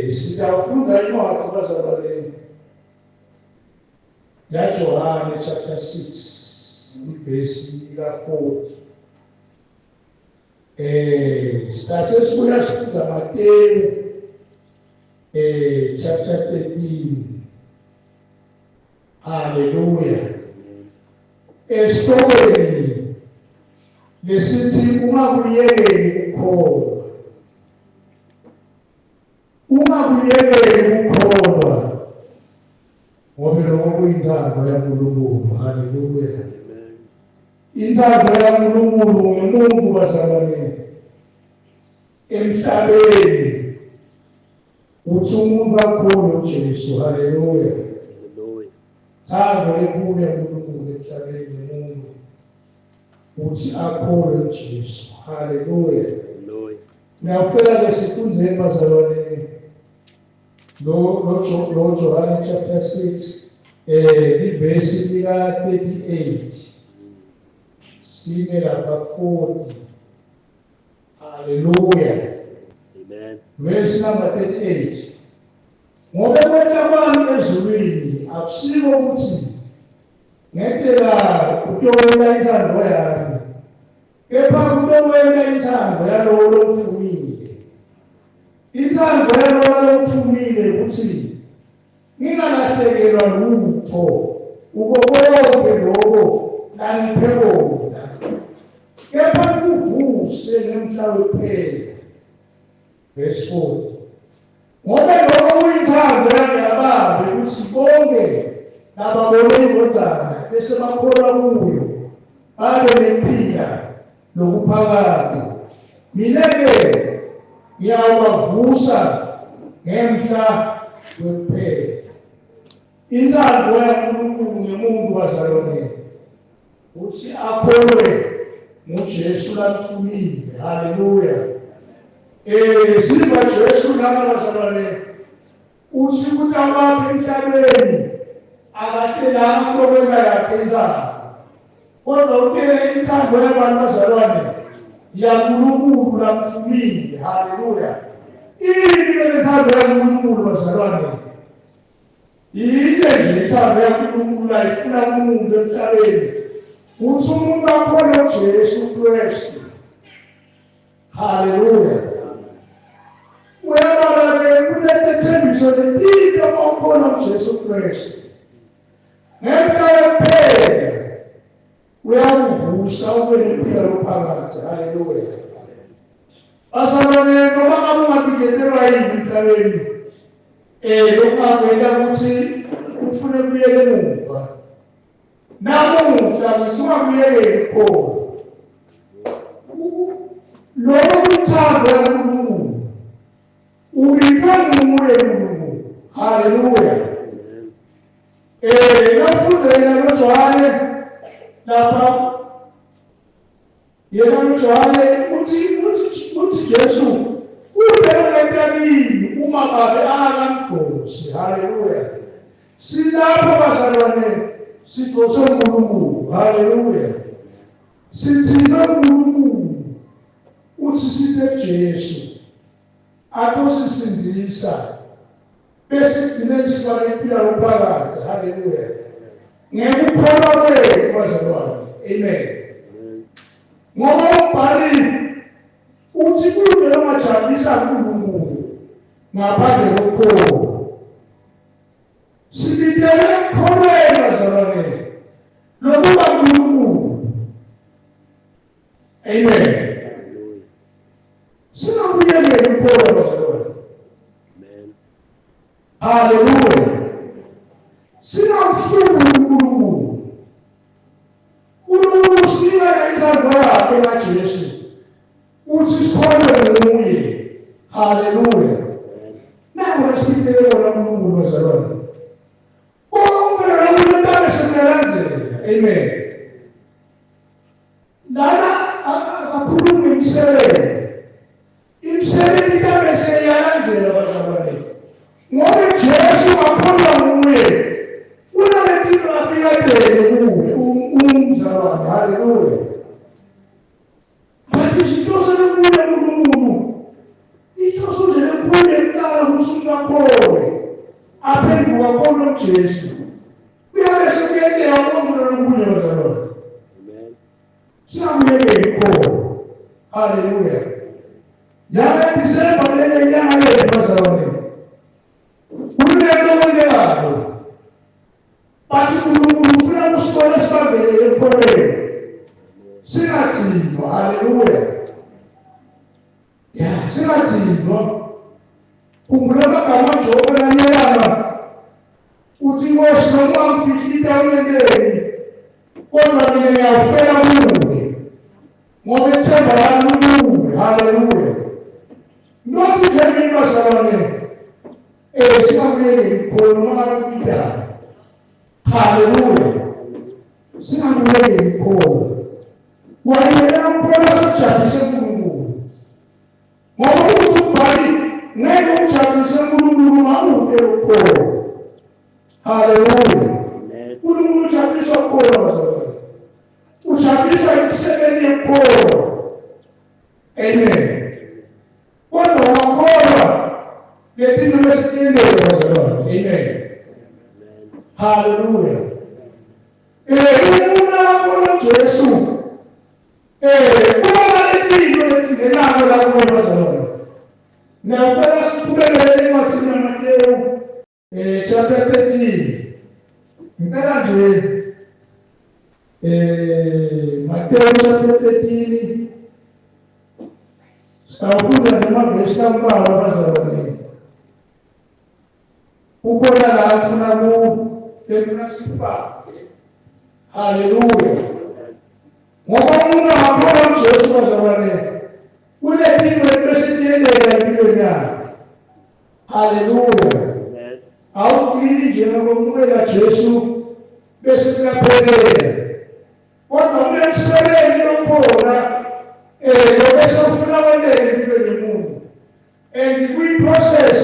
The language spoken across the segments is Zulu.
Sitafunda incwadi bazalwane yaJohane chapter 6 verse 40. Sitase sibuya sifunda Mateyu chapter 13. Hallelujah. Esihlokweni lesithi ungakuyekeli ukukholwa. Ungakuyekeli ukukholwa. Ngoba lokho kuyinthando yaNkulunkulu. Hallelujah. Inthando yaNkulunkulu ngemuntu bazalwane emhlabeni uthi umuntu akholwe uJesu. Hallelujah. Thando lenkulu yaNkulunkulu emhlabeni ngemuntu uthi akholwe uJesu. Hallelujah. Ngiyacela ke sifundzeni bazalwane lo John chapter 6 verse lika 38 sime lapha 40. Hallelujah. Amen. Verse number 38. Ngoba kwetha kwami ezulwini akusiko ukuthi ngethela kutowela inthando yami, kepha kutowela inthando yalowo lomfumile. Inthando yalowo lomfumile ukuthi ngingalahlekelwa lutho uko konke lokho angiphe kona, kepha kuvuse ngemhla wephela. Verse 40. Ngoba lokho kuyinthando yami ukuthi bonke lababone ingodzana bese bakholwa kuyo babe nempila lokuphakathi. Mina-ke ngiyawubavusa ngemhla wephela. Inthando yaNkulunkulu ngemuntu bazalwane uthi akholwe nguJesu lamfumile. Hallelujah. Siva Jesu lana bazalwane uthi ukuthi abantu emhlabeni akakelanga ukubona yakhe inzalo, kodwa ubeke inthando yabantu bazalwane yaNkulunkulu lamfumile. Hallelujah. Ile inthando yaNkulunkulu bazalwane ile nje inthando yaNkulunkulu ayifuna umuntu emhlabeni uthi umuntu akholwe uJesu Kristu. Hallelujah. Uyabona kunethembiso lelihle okukholwa uJesu Kristu. Ngemhla wephela uyakuvusa ube nempilo lophakathi. Hallelujah. Bazalwane noma ngabe ungaphikelelwa yini emhlabeni lokungavela ukuthi ufune ukuyeka emuva, namuhla ngithi ungakuyekeli khona lokho kuyinthando yaNkulunkulu ubiphe nguye uNkulunkulu. Hallelujah. Nafundela noJohane lapha yena uJohane uthi Jesu ubheka empilweni uma babe akamgcosi. Hallelujah. Silapho bazalwane sidose uNkulunkulu. Hallelujah. Sithina uNkulunkulu uthi sithe Jesu atosisindisa bese kugcine sibale impilo lophakathi. Hallelujah. Ngekukholwa kwethu bazalwane. Amen. Ngoba umbhali uthi kube ongajabulisa uNkulunkulu ngaphandle kokukholwa. Sibitele ekukholweni bazalwane lokuba uNkulunkulu. Amen. Singakuyekeli ukukholwa bazalwane. Amen. Hallelujah. Singamhluphi uNkulunkulu. uNkulunkulu usinika inthando yakhe kaJesu uthi sikholwe nguye. Hallelujah. Nangu esibitele kona uNkulunkulu bazalwane. Konke lokhu lentanga sekuyalandzela. Amen. Lana akakhulumi imisebenzi. Imisebenzi intanga seyalandzela bazalwane. Ngoba Jesu akholwa nguye. Unalethile afika kuye umzalwane. Hallelujah. Bathi sitose kuye uNkulunkulu. Ithoso nje kuye kusuka khona aphenduka khona uJesu uyabe sekuyekela umuntu lokunye bazalwane. Amen. Siyamuyekela khona. Haleluya. Yanga Disemba lele nyanga yethu bazalwane. Kulelo kwelelo. Bathi uNkulunkulu ufuna usikole sibambelele ekholweni. Singathimba. Haleluya. Ya, singathimba. Khumbula amagama aJobe lanyelana. Uthi Nkosi noma ngifihla endaweni kodwa mina ngiyafela kuwe. Ngoba ithemba lami kuwe. Haleluya. Nothi nje mina bazalwane. Singamuyekeli khona noma kupita. Haleluya. Singamuyekeli khona. Wayela mpholo sojabulisa uNkulunkulu. Ngoba uthi ubhali ngeke ujabulise uNkulunkulu makude ukhona. Haleluya. uNkulunkulu ujabulisa ukhona bazalwane. Ujabulisa imisebenzi yekhona. Amen. Kodwa wakholwa letinto lesitiyelele bazalwane. Amen. Haleluya. Umuntu akholwa uJesu. Kuba letinto lezingenako lapho bazalwane. Ngiyacela siqhubekele encwadini kaMateyu chapter 13. Ngicela nje Mateyu chapter 13 sawufunda namavesi ambalwa bazalwane. Ukhona la afuna kufuna sipha. Haleluya. Ngoba umuntu akholwa uJesu bazalwane. Kuletinto lesitiyelele empilweni yakhe. Haleluya. Awuthini nje ngokumukela Jesu bese kuyaphelela. Kodwa umsebenzi lokhona lokho sokufuna kwendele empilweni yomuntu. And kwi-process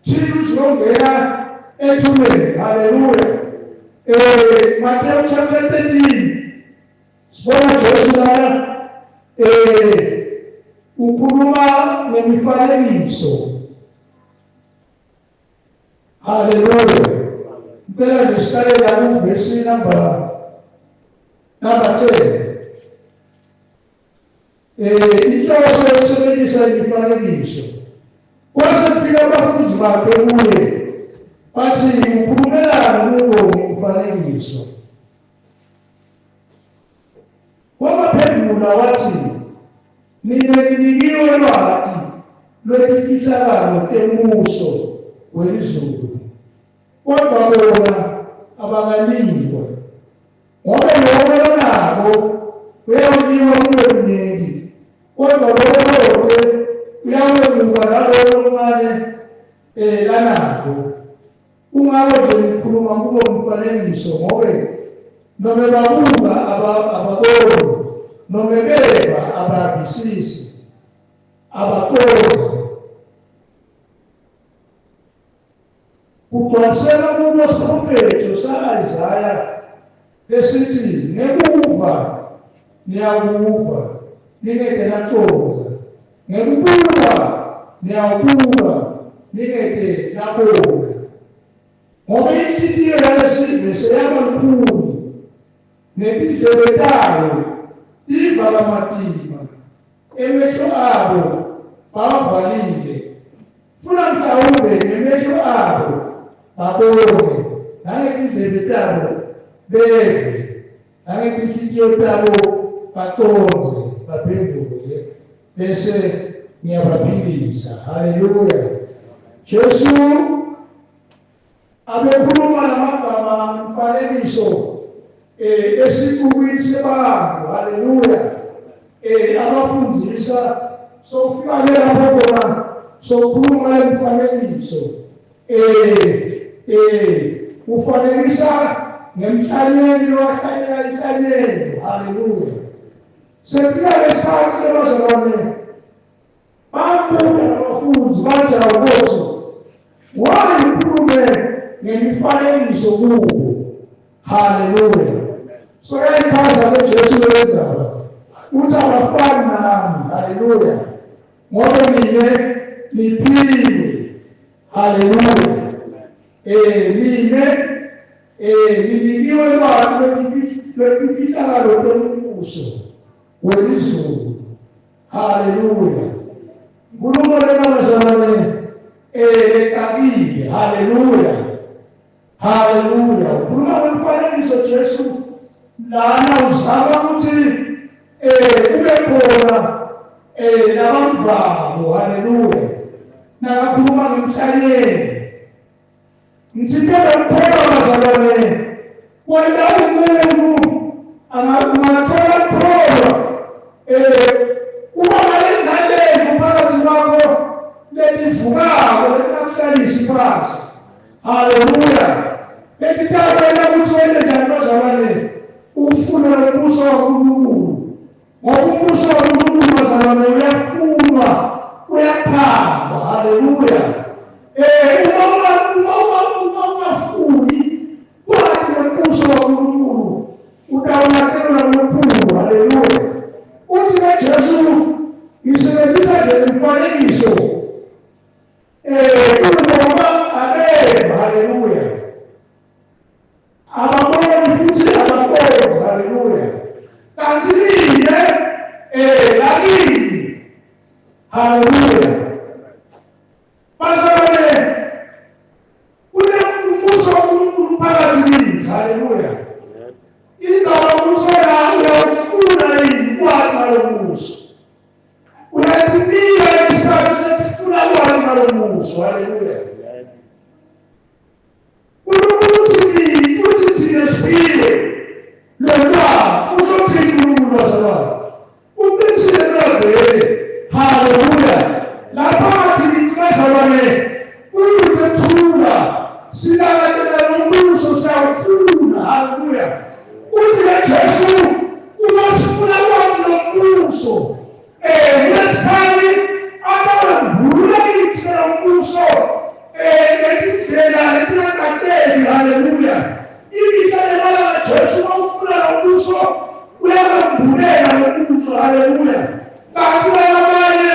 thina uzongena ethuleni. Haleluya. Mateyu chapter 13 sibona Jesu lana ukhuluma ngemifanekiso. Haleluya. Ngicela nje siqale la kuvesi number 10. Inhloso yokusebenzisa imifanekiso. Kwasefika abafundi bakhe kuye. Bathi ukhulumelana kuwo ngemifanekiso. Wabaphendula wathi mina nginikiwe lwazi lwetifihlakalo tembuso welizulu. Kodwa bona abanganikwa. Ngoba lokho nabo uyawunikwa kuwemnengi. Kodwa lokho uyawemuka naloko omncane kanako. Ungabe nje ngikhuluma kubo umfanekiso ngoba noma babuka ababoni noma beba abavisisi abakhozi. Kugcwaliseka kubo siprofethi sa-Isaya esithi ngekuva niyakuva ningeke nathokoza, ngekubuka niyawubuka ningeke nabona. Ngoba inhliziyo yalesizwe seyaba lukhuni nebindlebe tayo ivala matima, emehlo abo bawavalile. Funa mhlawumbe ngemehlo abo babone, nangezindlebe zabo beve, nangezinhliziyo zabo baconze, baphenduke, bese ngiyabaphilisa. Haleluya. Jesu abekhuluma namagama mfanekiso esikukwini sebantu. Haleluya. Abafundisa sofika lapho khona sokhuluma lemfanekiso. Ufanekisa ngemhlanyeli lowahlanyela inhlanyelo. Haleluya. Sefika lesikhathi abazalwane babuka abafundi bathi awukoso wayikhulume ngemifanekiso kubo. Haleluya. So yayikhaza leJesu wenza uthi abafani nami. Haleluya. Ngoba nine niphile Haleluya. Ninikiwe lwazi lwemfihlakalo lombuso welizulu. Haleluya. Nkulumo lekamazalwane ekakile. Haleluya. Haleluya. Ukhuluma ngomfanekiso Jesu lana uzama ukuthi kube khona nabamvabo. Haleluya. Nakakhuluma ngemhlanyeni. Ngithintela ukukholwa bazalwane. Wena umuntu angathola ukukholwa. Uma ngale phakathi kwakho lelivukako lelikuhlalisa phansi. Haleluya. Letitawela ukuthi wena njani bazalwane ufuna umbuso kaNkulunkulu. Ngoba umbuso kaNkulunkulu bazalwane uyafunwa, uyaphangwa. Haleluya. Uma ungafuni kwathi umbuso kaNkulunkulu utawulahlelwa ngophungu. Haleluya. Uthi kaJesu ngisebenzisa nje imfanekiso ngoba abeba. Haleluya. Ababoni futhi ababoni. Haleluya. Kanti lakini. Haleluya. Bazalwane umbuso kaNkulunkulu phakathi kithi. Haleluya. Inzalo umbuso uyawufuna yini kwathi ngalo mbuso? Uyathibika isikhathi sekufuna kwathi ngalo mbuso. Haleluya. Uthi futhi sinesipile lolwazi uzothini uNkulunkulu bazalwane. Uqinisile lwabele. Haleluya. Lapha sithi bazalwane uyukuthula silalela umbuso siyawufuna. Haleluya. Uthi kaJesu umasifuna kwathi lombuso lesikhathi abavula kithi lombuso letindlela letinakateli. Haleluya. Ibisa lemalanga Jesu mawufuna lombuso uyabambulela lombuso. Haleluya. Kanti abanye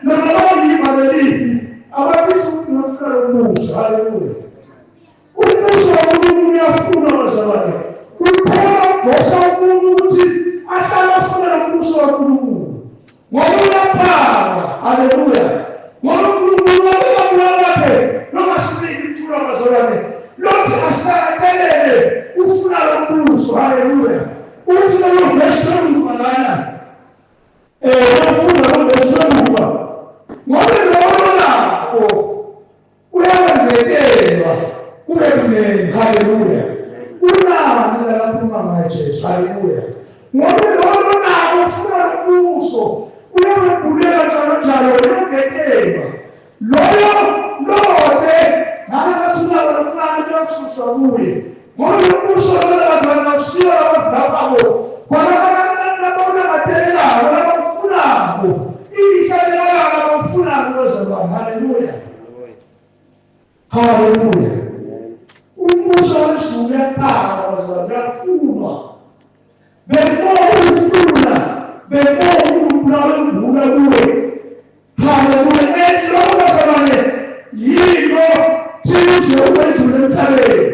noma bayiva lelifi abafisa ukufuna lombuso. Haleluya. Umbuso kaNkulunkulu uyafuna bazalwane. Kuphela Jesu ukuthi ahlala afuna lombuso kaNkulunkulu. Ngoba uyaphangwa. Haleluya. Ngoba uNkulunkulu wakhe noma sinike ithuba bazalwane lokuthi asithakelele ufuna lombuso. Haleluya. Uthi lo verse 12 lana ufuna lo verse 12 ngoba lo lapho uyabengetelwa kube kunene. Haleluya. Unani laphuma ngaye Jesu. Haleluya. Ngoba lo nabo ufuna lombuso uyabebulela njalo uyabengetelwa. Loyo nakasula lomncane yokususa kuye. Ngoba umbuso bazalwane usiya abavabo. Kwanabona bathelela abafunako. Ibisale abafunako bazalwane. Haleluya. Haleluya. Umbuso wezulu uyaphangwa bazalwane uyafunwa. Bebona kuwe. Haleluya. Lo bazalwane yilo thina ukwedlula emhlabeni.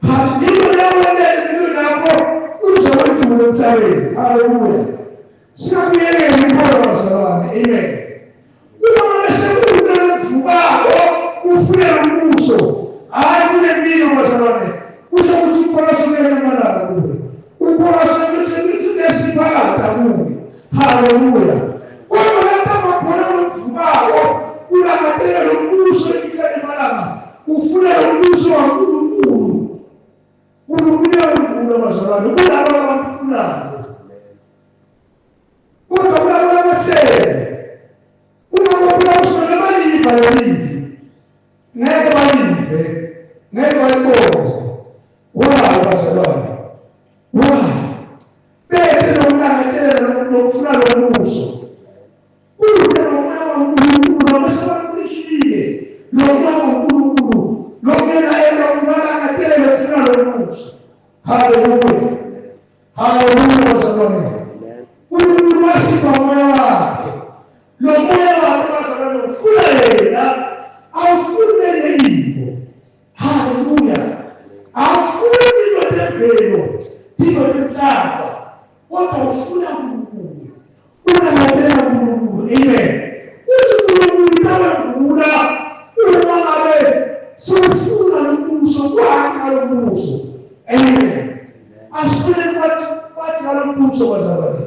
Haleluya. Yawonela lapho uzowedlula emhlabeni. Haleluya. Siyabiyekela inkolo bazalwane. Amen. Uma sekukhona ukuvukako ufuna umbuso hayi kunempilo bazalwane. Kusho ukuthi inkolo sokuyela emalanga kuwe. Inkolo sekunesiphalata kuwe. Haleluya. Kodwa lapho bakhona ukuvukako ulakatela lombuso ekhaya emalanga ufuna lombuso kaNkulunkulu. UNkulunkulu bazalwane kulabo abafunayo. Kodwa kulabo abahlele. Kulabo abayiva lelivi. Ngeke bayive. Ngeke bayibone. Wala bazalwane. Wala. Bethe nomlakatela lokufuna lombuso. Haleluya. Haleluya bazalwane. UNkulunkulu wasipa umoya wakhe. Lo moya wakhe bazalwane ufuna yena umbuso bazalwane.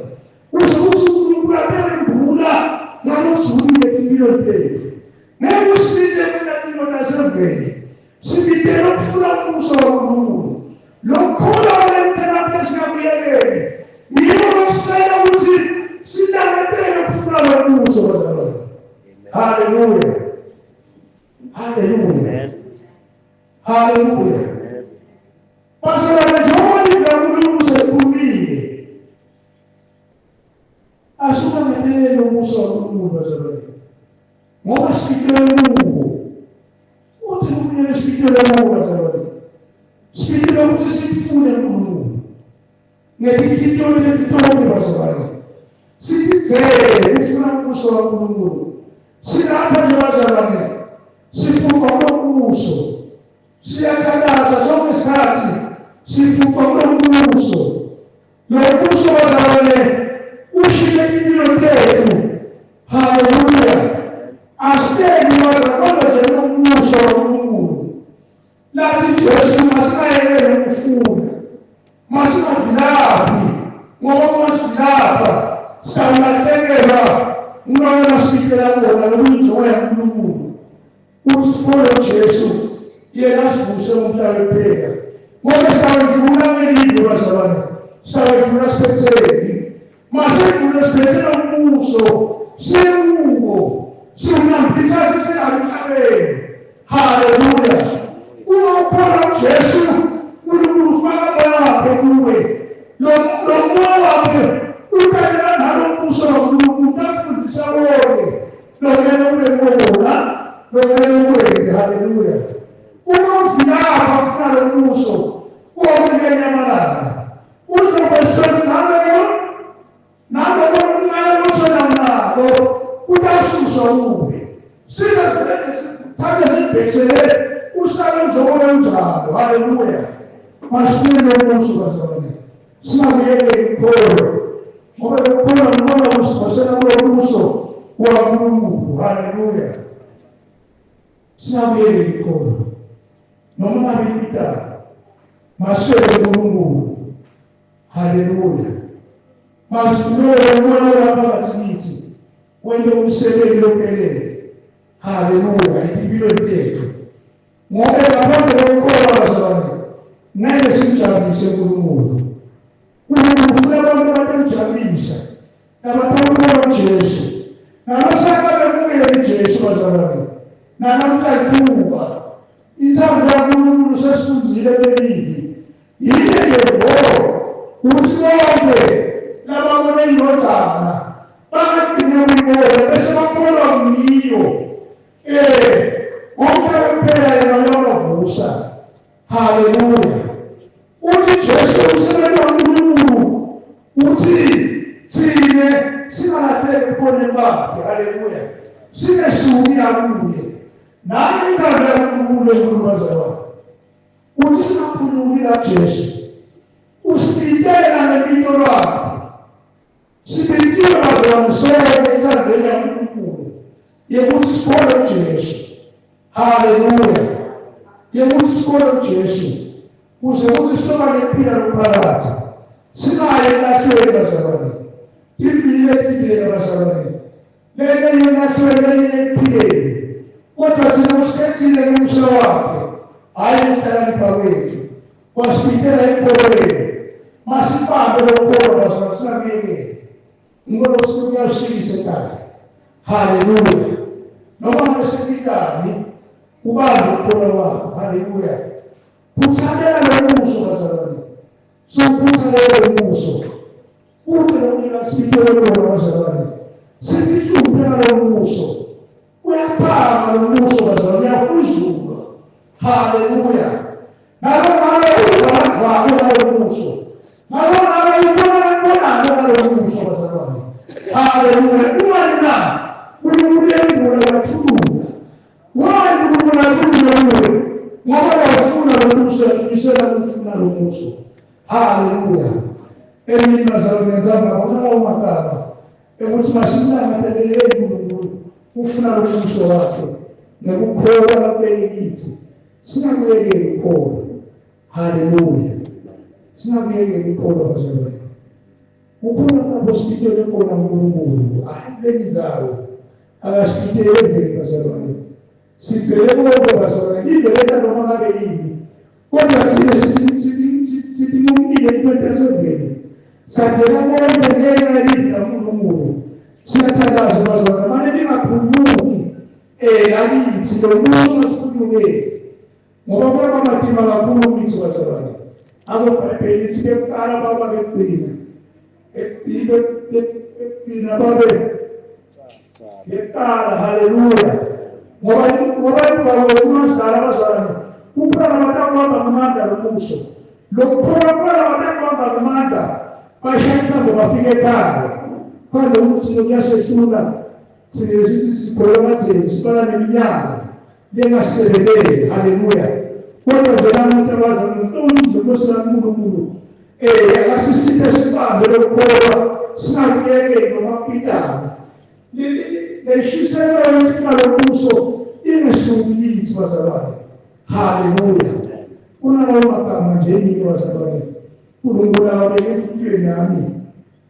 Uzokuthi uNkulunkulu aphendula ngalozulile impilo yethu. Nekusinde funa into nasevele. Sibidela ukufuna umbuso kaNkulunkulu. Lokukholwa okwenzeka phezulu kuyekele. Yiyo sicela ukuthi sinakekele ukufuna umbuso bazalwane. Hallelujah. Hallelujah. Hallelujah. Bazalwane njengoba uNkulunkulu sekhulile. Asuka ngemelele umbuso kaNkulunkulu bazalwane. Ngoba sibidela kuwo. Uthi kumele sibidela kuwo bazalwane. Sibidela ukuthi sifune uNkulunkulu. Ngesifiso lesithombe bazalwane. Sithizele ufuna umbuso kaNkulunkulu. Silapha nje bazalwane. Sifunga umbuso. Siyathandaza sonke isikhathi. Sifunga umbuso. Lo mbuso bazalwane ushile impilo yethu. Hallelujah. Asiteni bazalwane nje umbuso kaNkulunkulu. Lathi Jesu masayele ukufuna. Masinavilaphi ngoba masivilapha sawulahlekelwa ngoba sibikela bona lokujoya uNkulunkulu. Usifolo Jesu yena sivuse umhlalopheka. Ngoba sawudlula ngelizwe bazalwane. Sawudlula sipetheni. Masedlula sipethela umbuso. Sekuwo. Siunambitha sisemhlabeni. Hallelujah. Ukukholwa Jesu uNkulunkulu ufaka kuwe. Lo moya wakhe uqala nalo umbuso kaNkulunkulu afundisa wonke. Lo mele ubona. Hallelujah. Uma uvilapha ufuna lo mbuso wonke nyamalanga. Uzobesona nalo sonamnalo utashusha ube. Thatha sibhekisele usale njengoba njalo. Hallelujah. Masifune umbuso bazalwane. Sinabuyele ikholo. Ngoba ikholo noma usibasela kulo mbuso waNkulunkulu. Hallelujah. Sinabuyele ikholo. Noma ngabipita. Masifune uNkulunkulu. Hallelujah. Masifune umoya waphakathi wende umsebenzi lophelele. Hallelujah. Impilo yethu. Ngoba ngaphandle kokukholwa bazalwane ngeke simjabulise uNkulunkulu. uNkulunkulu ufuna abantu abamjabulisa. Abakholwa Jesu. Nabasaka bemukela Jesu bazalwane. Namhlanje insambo kaNkulunkulu sesifunzile belivi. Yile yebo ukuthi bonke lababona indodzana bagcine uyibona bese bakholwa ngiyo. Wonke kuphela yena uyavusa. Hallelujah. Uthi Jesu usebenza kaNkulunkulu. Uthi thine singalahleki kubona bakhe. Hallelujah. Sinesukela kuye. Nami inzalo kaNkulunkulu enkulunkulu. Uthi singakhulumela Jesu. Usibitela ngempilo lwakhe. Sibitile bazalwane sonke inzalo kaNkulunkulu. Yekuthi sikholwe Jesu. Hallelujah. Yekuthi sikholwe Jesu. Kuze kuthi sihlobane impilo nomphakathi. Singaye elahlweni bazalwane. Impilo ephilile bazalwane. Lele yelahlweni ephilile. Kodwa thina usikhethile umso wakhe. Hayi uhlakanipha kwethu. Wasibitela empolweni. Masibambe lokukholwa bazalwane singabuyekeli. Ngoba usiyashisa ekhaya. Hallelujah. Noma ngesikikani ubambe ukukholwa wakho. Hallelujah. Kuthathela lo mbuso bazalwane. Sokuthathela lo mbuso. Ube nokunika sibitele lo bazalwane. Sifihluphe lo mbuso. Uyaphanga lo mbuso bazalwane uyafuzulwa. Hallelujah. Nalo uzavakala lo mbuso. Nalo ibona lo mbuso bazalwane. Hallelujah. Umana uNkulunkulu wathulula. Why uNkulunkulu wathulula? Ngoba wafuna lo mbuso isela kufuna lo mbuso. Hallelujah. Emini bazalwane nzamba ngona umakaba. Ukuthi masinangathele uNkulunkulu ufuna lo mbuso wakhe. Nekukholwa kubelithi. Singakuyekeli ukukholwa. Hallelujah. Singakuyekeli ukukholwa bazalwane. Ukuna kaposikitele kona Mungu ahibeni zao akashikitele bazalwane sizele bonke bazalwane iveleka noma ngabe yini kodwa sitimumile into esongene sathela bonke ngeke yidla Mungu siyathakaza bazalwane manje ningaphumuki akithi lo muntu masikhuluke ngoba kwaba mathima kakhulu kithi bazalwane abobhayibheli sibekhala baba begcina ekugcina babe yekala haleluya ngoba ufuna sidala abazalwane kuphela abatakubamba ngamandla lomuso lokuphela abatakubamba ngamandla bashayisa ngobafika ekhaya kwande ukuthi lokuyasehlula sithi sikholwa thina sibala neminyaka lengasebenele haleluya kodwa vela abantu abazalwane ntonje nkosikaNkulunkulu akasisiphe sibambe lokukholwa singakuyeke nomapitana leshiselo yesimalokuso ingesuki yithi bazalwane haleluya kunalawo magama nje emini bazalwane uNkulunkulu awabeke empilweni yami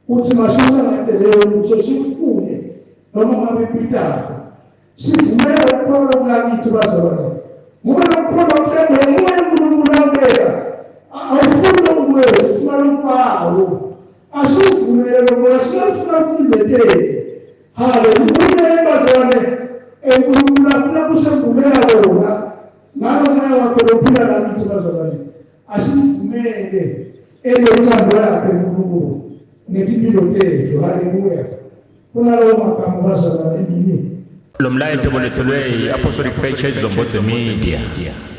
uthi masuka ngandeleyo kuso sikufune noma ngabe pitana sivumele ukukholwa kulakithi bazalwane ngoba lokukholwa kuhlangene nguye uNkulunkulu awubeka awufuna ukwenza ufuna ukwawo asuvulele ngoba siyafuna ukuzethele haleluya bazalwane uNkulunkulu afuna kusevulela wona ngalo moya wakhe lophila lakithi bazalwane asivumele elethando yakhe uNkulunkulu ngezimpilo zethu haleluya kunalawo magama bazalwane emini lo mlayeto bolethelwe i-Apostolic Faith Church Zombodze Media.